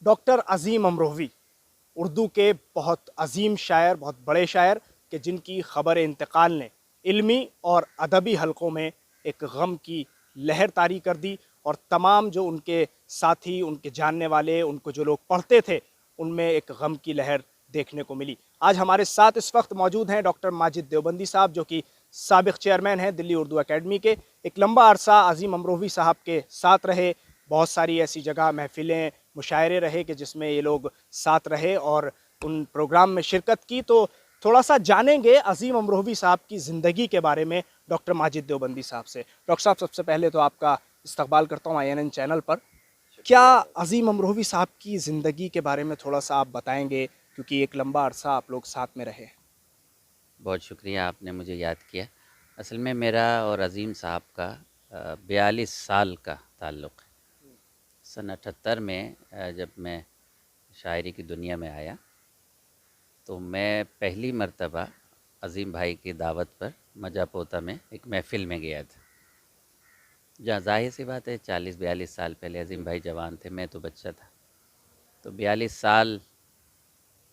Doctor अज़ीम अमरोही उर्दू के बहुत अजीम शायर, बहुत बड़े शायर कि जिनकी ख़बर इंतकाल ने इल्मी और अदबी हलक़ों में एक गम की लहर तारी कर दी, और तमाम जो उनके साथी, उनके जानने वाले, उनको जो लोग पढ़ते थे, उनमें एक गम की लहर देखने को मिली। आज हमारे साथ इस वक्त मौजूद हैं डॉक्टर माजिद देवबंदी साहब, जो कि साबिक़ चेयरमैन हैं दिल्ली उर्दू अकेडमी के। एक लंबा अरसा अज़ीम अमरोही साहब के साथ रहे, बहुत सारी ऐसी जगह महफ़िलें, मुशायरे रहे कि जिसमें ये लोग साथ रहे और उन प्रोग्राम में शिरकत की। तो थोड़ा सा जानेंगे अज़ीम अमरोही साहब की ज़िंदगी के बारे में डॉक्टर माजिद देवबंदी साहब से। डॉक्टर साहब, सबसे पहले तो आपका इस्तकबाल करता हूँ INN चैनल पर। क्या अज़ीम अमरोही साहब की ज़िंदगी के बारे में थोड़ा सा आप बताएंगे, क्योंकि एक लंबा अरसा आप लोग साथ में रहे। बहुत शुक्रिया, आपने मुझे याद किया। असल में मेरा और अज़ीम साहब का 42 साल का ताल्लुक़ है। सन 78 में जब मैं शायरी की दुनिया में आया तो मैं पहली मर्तबा अज़ीम भाई की दावत पर मजापोता में एक महफ़िल में गया था, जहाँ ज़ाहिर सी बात है 40-42 साल पहले अज़ीम भाई जवान थे, मैं तो बच्चा था। तो 42 साल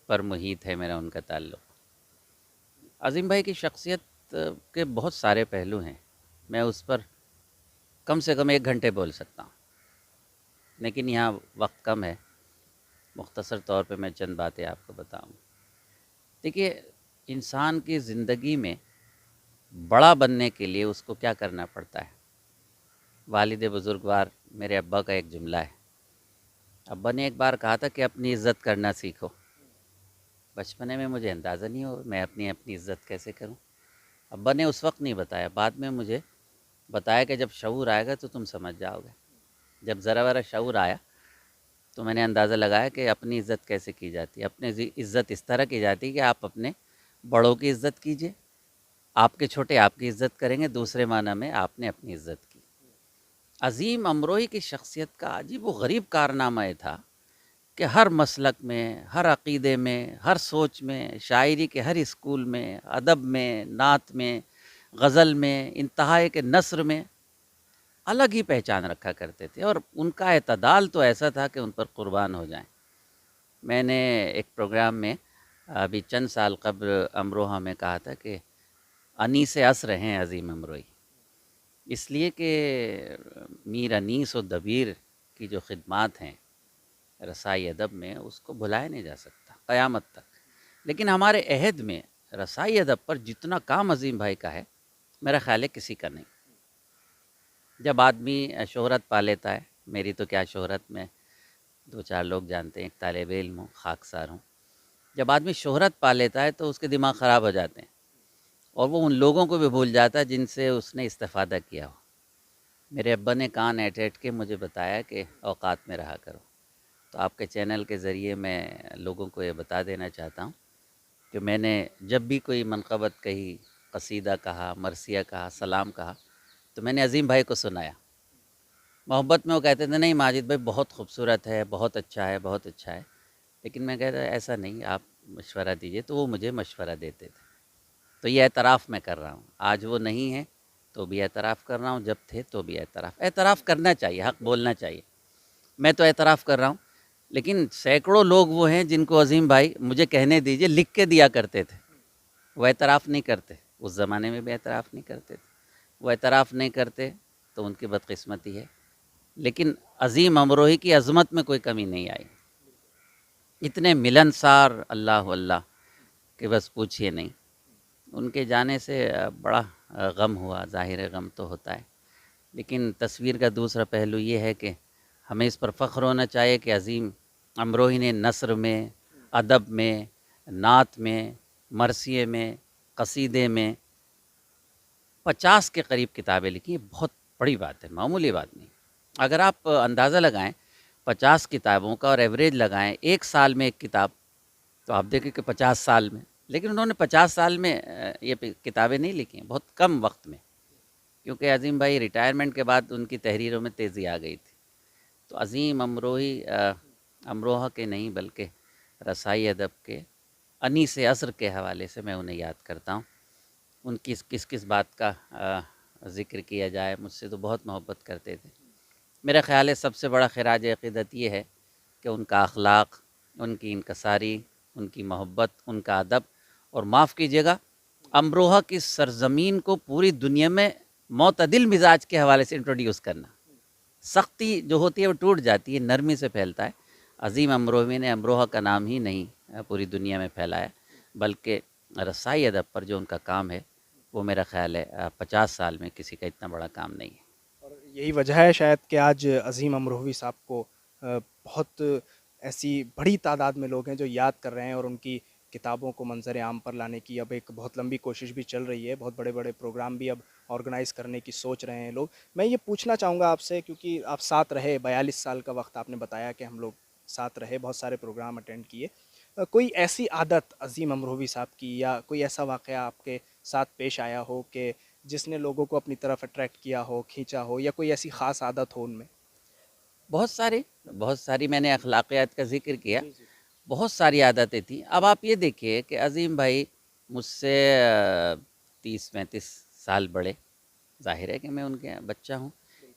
पर मुहीत है मेरा उनका ताल्लुक़। अज़ीम भाई की शख्सियत के बहुत सारे पहलू हैं, मैं उस पर कम से कम 1 घंटे बोल सकता हूँ, लेकिन यहाँ वक्त कम है। मुख्तसर तौर पे मैं चंद बातें आपको बताऊँ। देखिए, इंसान की ज़िंदगी में बड़ा बनने के लिए उसको क्या करना पड़ता है। वालिद बुज़ुर्गवार मेरे अब्बा का एक जुमला है। अब्बा ने एक बार कहा था कि अपनी इज़्ज़त करना सीखो। बचपने में मुझे अंदाज़ा नहीं हो मैं अपनी इज़्ज़त कैसे करूं। अब्बा ने उस वक्त नहीं बताया, बाद में मुझे बताया कि जब शऊर आएगा तो तुम समझ जाओगे। जब ज़रा वरा शऊर आया तो मैंने अंदाज़ा लगाया कि अपनी इज़्ज़त कैसे की जाती है। अपनी इज़्ज़त इस तरह की जाती है कि आप अपने बड़ों की इज़्ज़त कीजिए, आपके छोटे आपकी इज़्ज़त करेंगे, दूसरे माना में आपने अपनी इज़्ज़त की। अज़ीम अमरोही की शख्सियत का अजीब व गरीब कारनामा ये था कि हर मसलक में, हर अक़ीदे में, हर सोच में, शायरी के हर स्कूल में, अदब में, नात में, गज़ल में, इंतहा के नस्र में अलग ही पहचान रखा करते थे, और उनका एतदाल तो ऐसा था कि उन पर कुर्बान हो जाएं। मैंने एक प्रोग्राम में अभी चंद साल कब्ल अमरोहा में कहा था कि अनीस असर हैं अज़ीम अमरोही, इसलिए कि मीर अनीस और दबीर की जो खिदमात हैं रसाई अदब में, उसको भुलाया नहीं जा सकता क़यामत तक। लेकिन हमारे अहद में रसाई अदब पर जितना काम अज़ीम भाई का है, मेरा ख़्याल है किसी का नहीं। जब आदमी शोहरत पा लेता है, मेरी तो क्या शोहरत में 2-4 लोग जानते हैं, एक तालिब इल्म हूँ, खाकसार हूँ। जब आदमी शोहरत पा लेता है तो उसके दिमाग ख़राब हो जाते हैं, और वो उन लोगों को भी भूल जाता है जिनसे उसने इस्तिफ़ादा किया हो। मेरे अब्बा ने कान ऐंठ के मुझे बताया कि औकात में रहा करो। तो आपके चैनल के ज़रिए मैं लोगों को ये बता देना चाहता हूँ कि मैंने जब भी कोई मनक़बत कही, क़सीदा कहा, मरसिया कहा, सलाम कहा, तो मैंने अज़ीम भाई को सुनाया। मोहब्बत में वो कहते थे नहीं माजिद भाई बहुत खूबसूरत है, बहुत अच्छा है, बहुत अच्छा है। लेकिन मैं कहता ऐसा नहीं, आप मशवरा दीजिए, तो वो मुझे मशवरा देते थे। तो ये एतराफ़ मैं कर रहा हूँ, आज वो नहीं है तो भी एतराफ़ कर रहा हूँ, जब थे तो भी एतराफ़ करना चाहिए, हक़ बोलना चाहिए। मैं तो एतराफ़ कर रहा हूँ, लेकिन सैकड़ों लोग वो हैं जिनको अज़ीम भाई, मुझे कहने दीजिए, लिख के दिया करते थे। वो एतराफ़ नहीं करते, उस ज़माने में भी एतराफ़ नहीं करते थे। वो एतराफ़ नहीं करते तो उनकी बदकिस्मती है। लेकिन अज़ीम अमरोही की अज़मत में कोई कमी नहीं आई। इतने मिलनसार अल्लाह अल्लाह कि बस पूछिए नहीं। उनके जाने से बड़ा गम हुआ, ज़ाहिर है गम तो होता है। लेकिन तस्वीर का दूसरा पहलू ये है कि हमें इस पर फ़ख्र होना चाहिए कि अज़ीम अमरोही ने नस्र में, अदब में, नात में, मरसिए में, क़सीदे में 50 के करीब किताबें लिखी। बहुत बड़ी बात है, मामूली बात नहीं। अगर आप अंदाज़ा लगाएं 50 किताबों का और एवरेज लगाएं एक साल में एक किताब, तो आप देखें कि 50 साल में, लेकिन उन्होंने 50 साल में ये किताबें नहीं लिखी हैं, बहुत कम वक्त में, क्योंकि अज़ीम भाई रिटायरमेंट के बाद उनकी तहरीरों में तेज़ी आ गई थी। तो अज़ीम अमरोही अमरोहा के नहीं बल्कि रसाई अदब के अनीस असर के हवाले से मैं उन्हें याद करता हूँ। उनकी किस किस बात का ज़िक्र किया जाए, मुझसे तो बहुत मोहब्बत करते थे। मेरा ख़्याल है सबसे बड़ा ख़िराज अक़ीदत ये है کہ ان کا اخلاق، ان کی انکساری، ان کی محبت، ان کا ادب، اور معاف کیجیے گا امروہہ کی سرزمین کو پوری دنیا میں معتدل مزاج کے حوالے سے انٹروڈیوس کرنا. سختی جو ہوتی ہے وہ ٹوٹ جاتی ہے، نرمی سے پھیلتا ہے. عظیم امروہوی نے امروہہ کا نام ہی نہیں پوری دنیا میں پھیلایا، بلکہ رسائی ادب پر جو ان کا کام ہے وہ میرا خیال ہے 50 سال میں کسی کا اتنا بڑا کام نہیں ہے. اور یہی وجہ ہے شاید کہ آج عظیم امروہوی صاحب کو بہت ایسی بڑی تعداد میں لوگ ہیں جو یاد کر رہے ہیں، اور ان کی کتابوں کو منظر عام پر لانے کی اب ایک بہت لمبی کوشش بھی چل رہی ہے. بہت بڑے بڑے پروگرام بھی اب آرگنائز کرنے کی سوچ رہے ہیں لوگ. میں یہ پوچھنا چاہوں گا آپ سے، کیونکہ آپ ساتھ رہے، 42 سال کا وقت آپ نے بتایا کہ ہم لوگ ساتھ رہے، بہت سارے پروگرام اٹینڈ کیے. کوئی ایسی عادت عظیم امروہوی صاحب کی یا کوئی ایسا واقعہ آپ کے ساتھ پیش آیا ہو کہ جس نے لوگوں کو اپنی طرف اٹریکٹ کیا ہو، کھینچا ہو، یا کوئی ایسی خاص عادت ہو ان میں؟ بہت ساری میں نے اخلاقیات کا ذکر کیا، بہت ساری عادتیں تھیں. اب آپ یہ دیکھیے کہ عظیم بھائی مجھ سے 30-35 سال بڑے، ظاہر ہے کہ میں ان کے بچہ ہوں،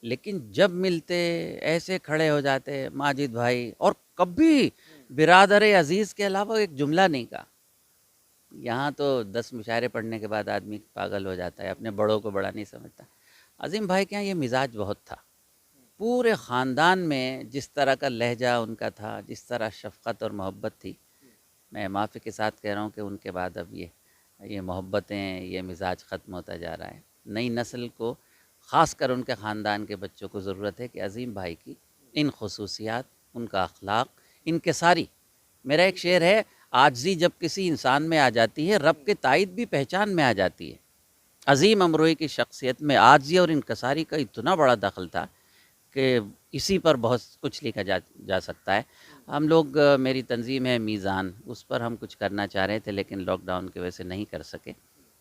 لیکن جب ملتے ایسے کھڑے ہو جاتے ماجد بھائی، اور کبھی برادر عزیز کے علاوہ ایک جملہ نہیں کہا. یہاں تو 10 مشاعرے پڑھنے کے بعد آدمی پاگل ہو جاتا ہے، اپنے بڑوں کو بڑا نہیں سمجھتا. عظیم بھائی کے یہاں یہ مزاج بہت تھا. پورے خاندان میں جس طرح کا لہجہ ان کا تھا، جس طرح شفقت اور محبت تھی، میں معافی کے ساتھ کہہ رہا ہوں کہ ان کے بعد اب یہ محبتیں، یہ مزاج ختم ہوتا جا رہا ہے. نئی نسل کو، خاص کر ان کے خاندان کے بچوں کو ضرورت ہے کہ عظیم بھائی کی ان خصوصیات، ان کا اخلاق، ان کے ساری. میرا ایک شعر ہے، عاجزی جب کسی انسان میں آ جاتی ہے، رب کے تائید بھی پہچان میں آ جاتی ہے. عظیم امروہی کی شخصیت میں عاجزی اور انکساری کا اتنا بڑا دخل تھا کہ اسی پر بہت کچھ لکھا جا سکتا ہے. ہم لوگ، میری تنظیم ہے میزان، اس پر ہم کچھ کرنا چاہ رہے تھے لیکن لاک ڈاؤن کی وجہ سے نہیں کر سکے.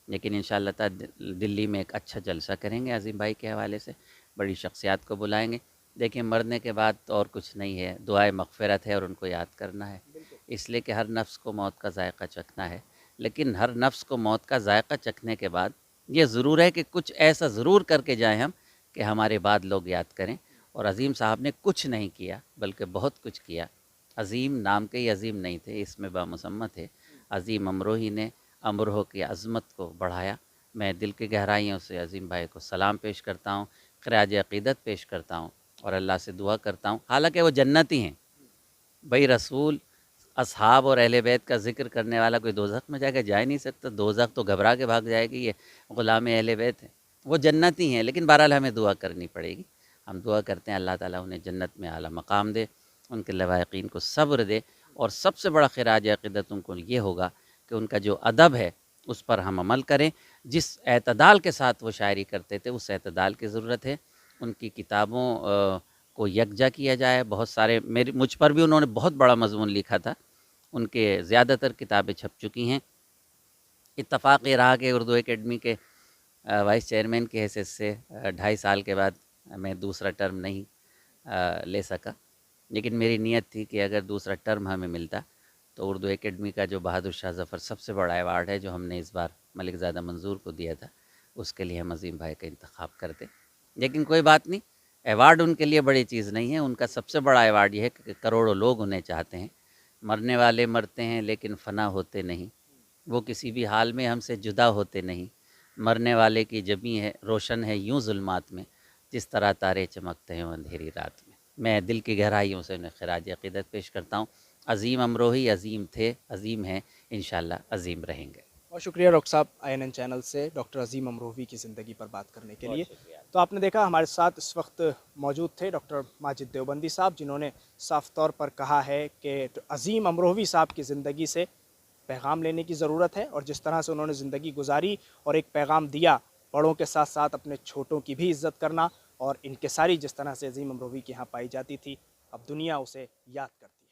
لیکن انشاءاللہ تعالی دلی میں ایک اچھا جلسہ کریں گے عظیم بھائی کے حوالے سے، بڑی شخصیات کو بلائیں گے. دیکھیں، مرنے کے بعد اور کچھ نہیں ہے، دعائے مغفرت ہے اور ان کو یاد کرنا ہے. اس لیے کہ ہر نفس کو موت کا ذائقہ چکھنا ہے، لیکن ہر نفس کو موت کا ذائقہ چکھنے کے بعد یہ ضرور ہے کہ کچھ ایسا ضرور کر کے جائیں ہم کہ ہمارے بعد لوگ یاد کریں. اور عظیم صاحب نے کچھ نہیں کیا بلکہ بہت کچھ کیا. عظیم نام کے ہی عظیم نہیں تھے، اس میں بامسمہ تھے. عظیم امروہی نے امروہ کی عظمت کو بڑھایا. میں دل کی گہرائیوں سے عظیم بھائی کو سلام پیش کرتا ہوں، خراج عقیدت پیش کرتا ہوں، اور اللہ سے دعا کرتا ہوں. حالانکہ وہ جنتی ہیں بھائی، رسول، اصحاب اور اہل بیت کا ذکر کرنے والا کوئی دوزخ میں جا ہی نہیں سکتا. دوزخ تو گھبرا کے بھاگ جائے گی، یہ غلام اہل بیت ہیں، وہ جنتی ہیں. لیکن بہرحال ہمیں دعا کرنی پڑے گی. ہم دعا کرتے ہیں اللہ تعالیٰ انہیں جنت میں اعلیٰ مقام دے، ان کے لواحقین کو صبر دے. اور سب سے بڑا خراج عقیدت ان کو یہ ہوگا کہ ان کا جو ادب ہے اس پر ہم عمل کریں. جس اعتدال کے ساتھ وہ شاعری کرتے تھے، اس اعتدال کی ضرورت ہے. ان کی کتابوں کو یکجا کیا جائے. بہت سارے مجھ پر بھی انہوں نے بہت بڑا مضمون لکھا تھا. ان کے زیادہ تر کتابیں چھپ چکی ہیں. اتفاق یہ رہا کہ اردو اکیڈمی کے وائس چیئرمین کی حیثیت سے 2.5 سال کے بعد میں دوسرا ٹرم نہیں لے سکا. لیکن میری نیت تھی کہ اگر دوسرا ٹرم ہمیں ملتا تو اردو اکیڈمی کا جو بہادر شاہ ظفر سب سے بڑا ایوارڈ ہے، جو ہم نے اس بار ملک زادہ منظور کو دیا تھا، اس کے لیے ہم عظیم بھائی کا انتخاب کرتے. لیکن کوئی بات نہیں، ایوارڈ ان کے لیے بڑی چیز نہیں ہے. ان کا سب سے بڑا ایوارڈ یہ ہے کہ کروڑوں لوگ انہیں چاہتے ہیں. مرنے والے مرتے ہیں لیکن فنا ہوتے نہیں، وہ کسی بھی حال میں ہم سے جدا ہوتے نہیں. مرنے والے کی جبیں ہے روشن ہے یوں ظلمات میں، جس طرح تارے چمکتے ہیں اندھیری رات میں. میں دل کی گہرائیوں سے انہیں خراج عقیدت پیش کرتا ہوں. عظیم امروہی عظیم تھے، عظیم ہیں، انشاءاللہ عظیم رہیں گے. بہت شکریہ ڈاکٹر صاحب، INN چینل سے ڈاکٹر عظیم امروہوی کی زندگی پر بات کرنے کے لیے. تو آپ نے دیکھا ہمارے ساتھ اس وقت موجود تھے ڈاکٹر ماجد دیوبندی صاحب، جنہوں نے صاف طور پر کہا ہے کہ عظیم امروہوی صاحب کی زندگی سے پیغام لینے کی ضرورت ہے، اور جس طرح سے انہوں نے زندگی گزاری اور ایک پیغام دیا، بڑوں کے ساتھ ساتھ اپنے چھوٹوں کی بھی عزت کرنا، اور انکساری جس طرح سے عظیم امروہوی کے ہاں پائی جاتی تھی، اب دنیا اسے یاد کرتی ہے.